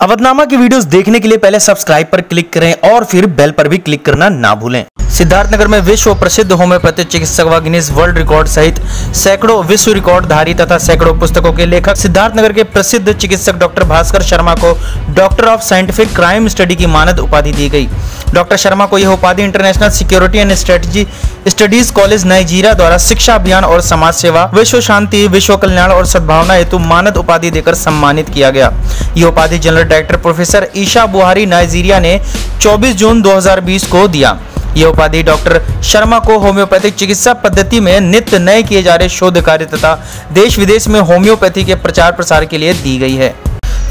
अवधनामा की वीडियोस देखने के लिए पहले सब्सक्राइब पर क्लिक करें और फिर बेल पर भी क्लिक करना ना भूलें। सिद्धार्थनगर में विश्व प्रसिद्ध होम्योपैथिक चिकित्सक व गिनीज वर्ल्ड रिकॉर्ड सहित सैकड़ों विश्व रिकॉर्ड धारी तथा सैकड़ों पुस्तकों के लेखक सिद्धार्थनगर के प्रसिद्ध चिकित्सक डॉक्टर भास्कर शर्मा को doctor of scientific crime study की मानद उपाधि दी गई। डॉक्टर शर्मा को यह उपाधि international security and strategy studies college Nigeria द्वारा शिक्षा अभियान और समाज सेवा, विश्व शांति, विश्व कल्याण और सद्भावना हेतु मानद उपाधि देकर सम्मानित किया गया। यह उपाधि जनरल डायरेक्टर प्रोफेसर ईशा बुहारी नाइजीरिया ने 24 जून 2020 को दिया। यह उपाधि डॉक्टर शर्मा को होम्योपैथिक चिकित्सा पद्धति में नित्य नए किए जा रहे शोध कार्य तथा देश विदेश में होम्योपैथी के प्रचार प्रसार के लिए दी गई है।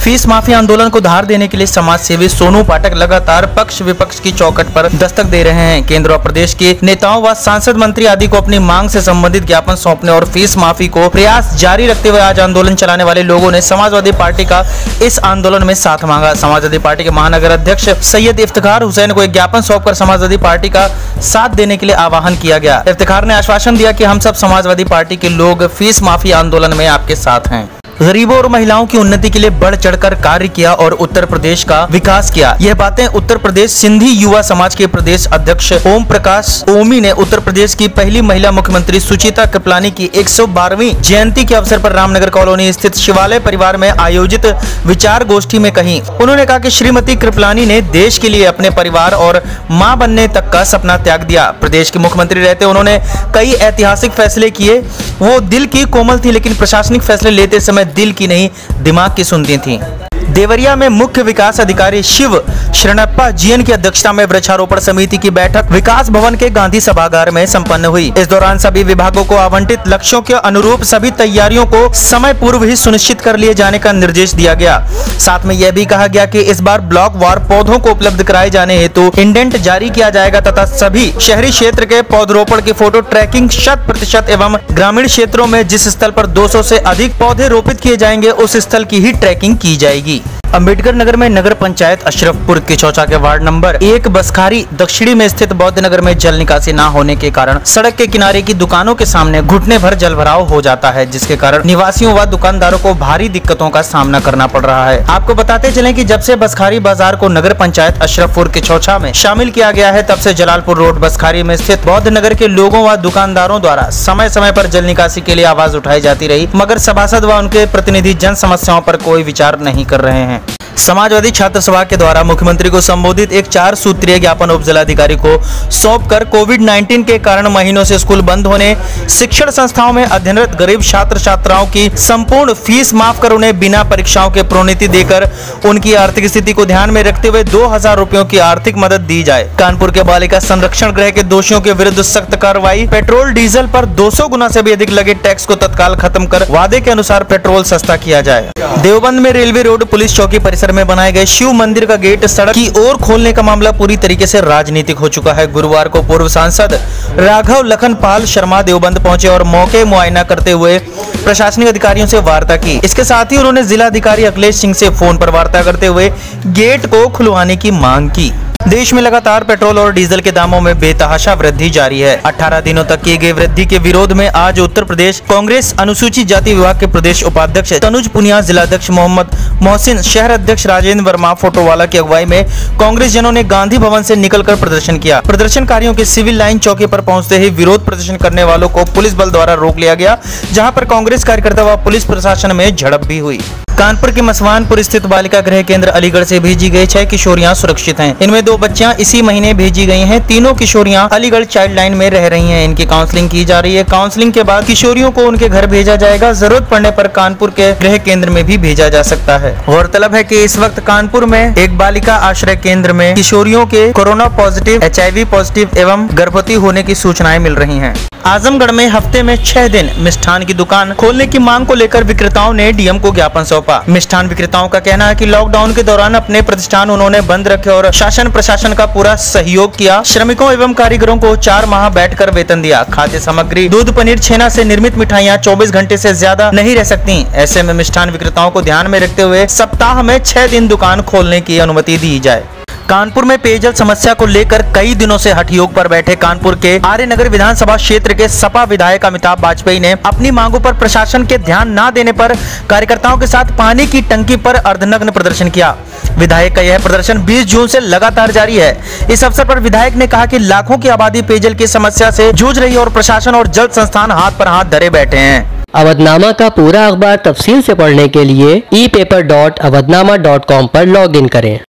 फीस माफी आंदोलन को धार देने के लिए समाज सेवी सोनू पाठक लगातार पक्ष विपक्ष की चौखट पर दस्तक दे रहे हैं। केंद्र और प्रदेश के नेताओं व सांसद मंत्री आदि को अपनी मांग से संबंधित ज्ञापन सौंपने और फीस माफी को प्रयास जारी रखते हुए आज आंदोलन चलाने वाले लोगों ने समाजवादी पार्टी का इस आंदोलन में साथ मांगा। समाजवादी पार्टी के महानगर अध्यक्ष सैयद इफ्तिखार हुसैन को एक ज्ञापन सौंपकर समाजवादी पार्टी का साथ देने के लिए आह्वान किया गया। इफ्तिखार ने आश्वासन दिया कि हम सब समाजवादी पार्टी के लोग फीस माफी आंदोलन में आपके साथ हैं। गरीबों और महिलाओं की उन्नति के लिए बढ़ चढ़कर कार्य किया और उत्तर प्रदेश का विकास किया। यह बातें उत्तर प्रदेश सिंधी युवा समाज के प्रदेश अध्यक्ष ओम प्रकाश ओमी ने उत्तर प्रदेश की पहली महिला मुख्यमंत्री सुचिता कृपलानी की 112वीं जयंती के अवसर पर रामनगर कॉलोनी स्थित शिवालय परिवार में आयोजित विचार गोष्ठी में कही। उन्होंने कहा कि श्रीमती कृपलानी ने देश के लिए अपने परिवार और मां बनने तक का सपना त्याग दिया। प्रदेश के मुख्यमंत्री रहते उन्होंने कई ऐतिहासिक फैसले किए। वो दिल की कोमल थी, लेकिन प्रशासनिक फैसले लेते समय दिल की नहीं दिमाग की सुनती थी। देवरिया में मुख्य विकास अधिकारी शिव शरणप्पा जीएन की अध्यक्षता में वृक्षारोपण समिति की बैठक विकास भवन के गांधी सभागार में संपन्न हुई। इस दौरान सभी विभागों को आवंटित लक्ष्यों के अनुरूप सभी तैयारियों को समय पूर्व ही सुनिश्चित कर लिए जाने का निर्देश दिया गया। साथ में यह भी कहा गया कि इस बार ब्लॉक वार पौधों को उपलब्ध कराए जाने हेतु इंडेंट जारी किया जाएगा तथा सभी शहरी क्षेत्र के पौधरोपण की फोटो ट्रैकिंग 100% एवं ग्रामीण क्षेत्रों में जिस स्थल पर 200 से अधिक पौधे रोपित किए जाएंगे उस स्थल की ही ट्रैकिंग की जाएगी। अम्बेडकर नगर में नगर पंचायत अशरफपुर के चौचा के वार्ड नंबर 1 बसखारी दक्षिणी में स्थित बौद्ध नगर में जल निकासी न होने के कारण सड़क के किनारे की दुकानों के सामने घुटने भर जल भराव हो जाता है, जिसके कारण निवासियों व दुकानदारों को भारी दिक्कतों का सामना करना पड़ रहा है। आपको बताते चलें कि जब से बसखारी बाजार को नगर पंचायत अशरफपुर के चौचा में शामिल किया गया है, तब से जलालपुर रोड बसखारी में स्थित बौद्ध नगर के लोगों व दुकानदारों द्वारा समय समय पर जल निकासी के लिए आवाज उठाई जाती रही, मगर सभासद व उनके प्रतिनिधि जन समस्याओं पर कोई विचार नहीं कर रहे हैं। समाजवादी छात्र सभा के द्वारा मुख्यमंत्री को संबोधित एक 4 सूत्रीय ज्ञापन उप जिलाधिकारी को सौंपकर कोविड-19 के कारण महीनों से स्कूल बंद होने, शिक्षण संस्थाओं में अध्ययनरत गरीब छात्र छात्राओं की संपूर्ण फीस माफ कर उन्हें बिना परीक्षाओं के प्रोन्नति देकर उनकी आर्थिक स्थिति को ध्यान में रखते हुए 2000 रुपयों की आर्थिक मदद दी जाए। कानपुर के बालिका संरक्षण गृह के दोषियों के विरुद्ध सख्त कार्रवाई। पेट्रोल डीजल पर 200 गुना से भी अधिक लगे टैक्स को तत्काल खत्म कर वादे के अनुसार पेट्रोल सस्ता किया जाए। देवबंद में रेलवे रोड पुलिस चौकी परिसर में बनाए गए शिव मंदिर का गेट सड़क की ओर खोलने का मामला पूरी तरीके से राजनीतिक हो चुका है। गुरुवार को पूर्व सांसद राघव लखनपाल शर्मा देवबंद पहुंचे और मौके मुआयना करते हुए प्रशासनिक अधिकारियों से वार्ता की। इसके साथ ही उन्होंने जिलाधिकारी अखिलेश सिंह से फोन पर वार्ता करते हुए गेट को खुलवाने की मांग की। देश में लगातार पेट्रोल और डीजल के दामों में बेतहाशा वृद्धि जारी है। 18 दिनों तक की गई वृद्धि के विरोध में आज उत्तर प्रदेश कांग्रेस अनुसूचित जाति विभाग के प्रदेश उपाध्यक्ष तनुज पुनिया, जिलाध्यक्ष मोहम्मद मोहसिन, शहर अध्यक्ष राजेंद्र वर्मा फोटोवाला की अगुवाई में कांग्रेस जनों ने गांधी भवन से निकलकर प्रदर्शन किया। प्रदर्शनकारियों के सिविल लाइन चौकी पर पहुंचते ही विरोध प्रदर्शन करने वालों को पुलिस बल द्वारा रोक लिया गया, जहां पर कांग्रेस कार्यकर्ता व पुलिस प्रशासन में झड़प भी हुई। कानपुर के मसवानपुर स्थित बालिका गृह केंद्र अलीगढ़ से भेजी गई 6 किशोरियां सुरक्षित हैं। इनमें 2 बच्चियां इसी महीने भेजी गई हैं। तीनों किशोरियां अलीगढ़ चाइल्ड लाइन में रह रही हैं। इनकी काउंसलिंग की जा रही है। काउंसलिंग के बाद किशोरियों को उनके घर भेजा जाएगा। जरूरत पड़ने पर कानपुर के गृह केंद्र में भी भेजा जा सकता है। गौरतलब है कि इस वक्त कानपुर में एक बालिका आश्रय केंद्र में किशोरियों के कोरोना पॉजिटिव, HIV पॉजिटिव एवं गर्भवती होने की सूचनाएं मिल रही हैं। आजमगढ़ में हफ्ते में 6 दिन मिष्ठान की दुकान खोलने की मांग को लेकर विक्रेताओं ने डीएम को ज्ञापन सौंपा। मिष्ठान विक्रेताओं का कहना है कि लॉकडाउन के दौरान अपने प्रतिष्ठान उन्होंने बंद रखे और शासन प्रशासन का पूरा सहयोग किया। श्रमिकों एवं कारीगरों को 4 माह बैठकर वेतन दिया। खाद्य सामग्री, दूध, पनीर, छेना से निर्मित मिठाइयाँ 24 घंटे से ज्यादा नहीं रह सकती। ऐसे में मिष्ठान विक्रेताओं को ध्यान में रखते हुए सप्ताह में 6 दिन दुकान खोलने की अनुमति दी जाए। कानपुर में पेयजल समस्या को लेकर कई दिनों से हठयोग पर बैठे कानपुर के आर्यनगर विधानसभा क्षेत्र के सपा विधायक अमिताभ वाजपेयी ने अपनी मांगों पर प्रशासन के ध्यान न देने पर कार्यकर्ताओं के साथ पानी की टंकी पर अर्धनग्न प्रदर्शन किया। विधायक का यह प्रदर्शन 20 जून से लगातार जारी है। इस अवसर पर विधायक ने कहा कि लाखों की आबादी पेयजल की समस्या से जूझ रही है और प्रशासन और जल संस्थान हाथ पर हाथ धरे बैठे हैं। अवधनामा का पूरा अखबार तफसील से पढ़ने के लिए epaper.awadhnama.com पर लॉगिन करें।